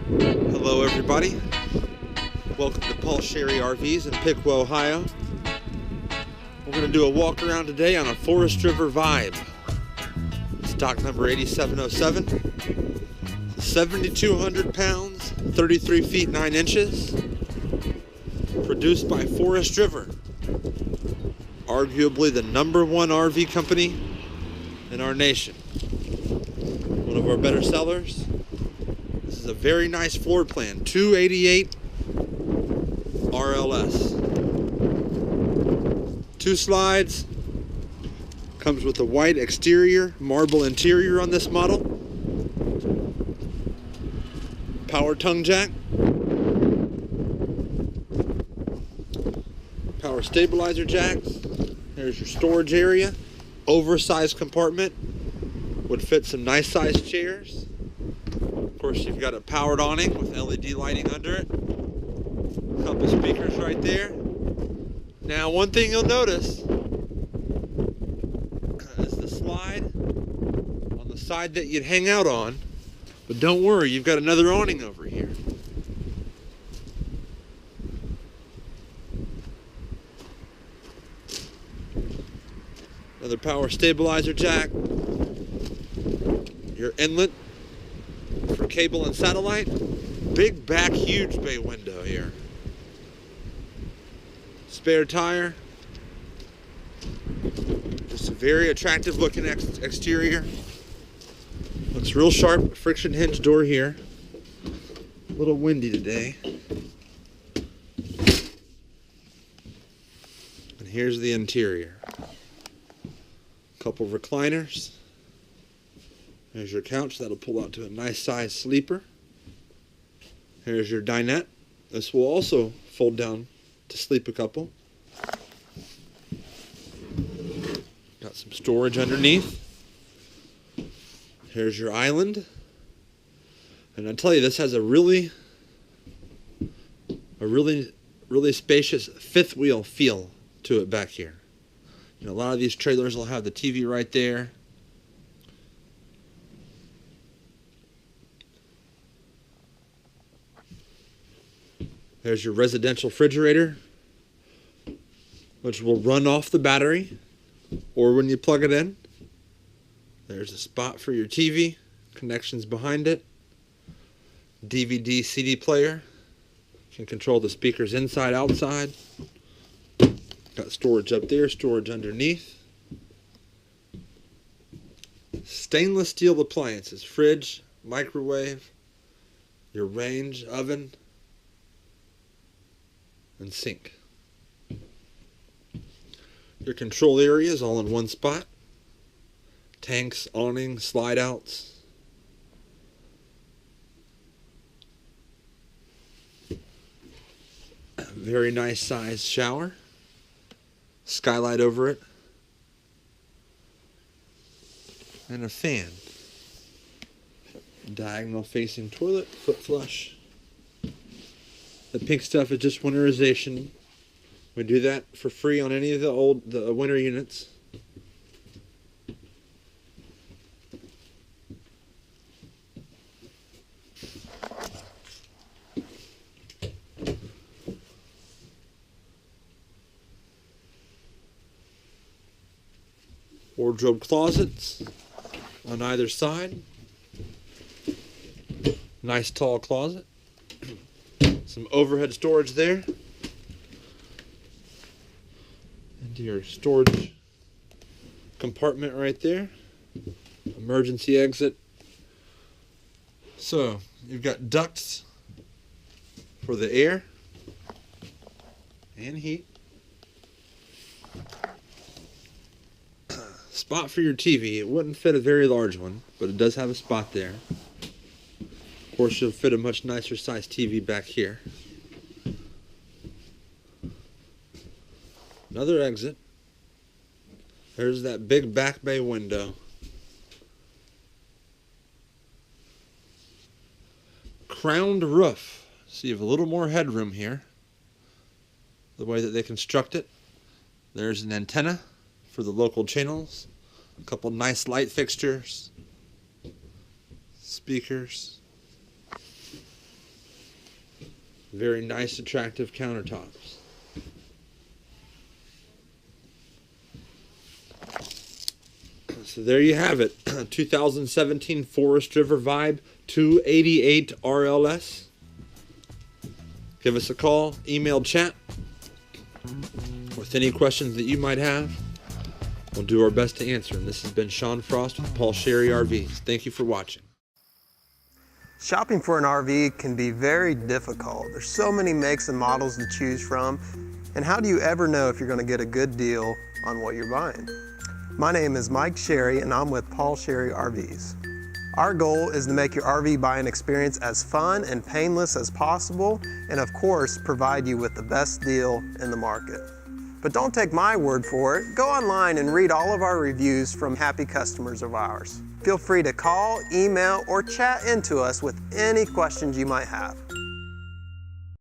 Hello everybody, welcome to Paul Sherry RVs in Piqua, Ohio. We're going to do a walk around today on a Forest River Vibe. Stock number 8707, 7,200 pounds, 33 feet 9 inches, produced by Forest River, arguably the #1 RV company in our nation. One of our better sellers. This is a very nice floor plan, 288 RLS. 2 slides, comes with a white exterior, marble interior on this model. Power tongue jack. Power stabilizer jacks. There's your storage area. Oversized compartment. Would fit some nice sized chairs. Of course, you've got a powered awning with LED lighting under it. A couple speakers right there. Now, one thing you'll notice is the slide on the side that you'd hang out on. But don't worry, you've got another awning over here. Another power stabilizer jack. Your inlet for cable and satellite. Big back, huge bay window here. Spare tire. Just a very attractive looking exterior. Looks real sharp. Friction hinge door here. A little windy today. And here's the interior. Couple recliners. There's your couch. That'll pull out to a nice size sleeper. Here's your dinette. This will also fold down to sleep a couple. Got some storage underneath. Here's your island. And I tell you, this has a really spacious fifth wheel feel to it back here. You know, a lot of these trailers will have the TV right there. There's your residential refrigerator, which will run off the battery or when you plug it in. There's a spot for your TV, connections behind it. DVD, CD player. You can control the speakers inside, outside. Got storage up there, storage underneath. Stainless steel appliances, fridge, microwave, your range, oven, and sink. Your control area is all in one spot. Tanks, awning, slide outs. Very nice sized shower. Skylight over it. And a fan. Diagonal facing toilet, foot flush. The pink stuff is just winterization. We do that for free on any of the winter units. Wardrobe closets on either side. Nice tall closet. Some overhead storage there. Into your storage compartment right there. Emergency exit. So, you've got ducts for the air and heat. Spot for your TV. It wouldn't fit a very large one, but it does have a spot there. Of course, you'll fit a much nicer size TV back here. Another exit. There's that big back bay window. Crowned roof. So you have a little more headroom here. The way that they construct it. There's an antenna for the local channels. A couple nice light fixtures. speakers. Very nice, attractive countertops. So there you have it, 2017 Forest River Vibe 288 RLS. Give us a call, email, chat with any questions that you might have. We'll do our best to answer. And this has been Sean Frost with Paul Sherry RVs. Thank you for watching. Shopping for an RV can be very difficult. There's so many makes and models to choose from. And how do you ever know if you're going to get a good deal on what you're buying? My name is Mike Sherry and I'm with Paul Sherry RVs. Our goal is to make your RV buying experience as fun and painless as possible, and of course, provide you with the best deal in the market. But don't take my word for it. Go online and read all of our reviews from happy customers of ours. Feel free to call, email, or chat into us with any questions you might have.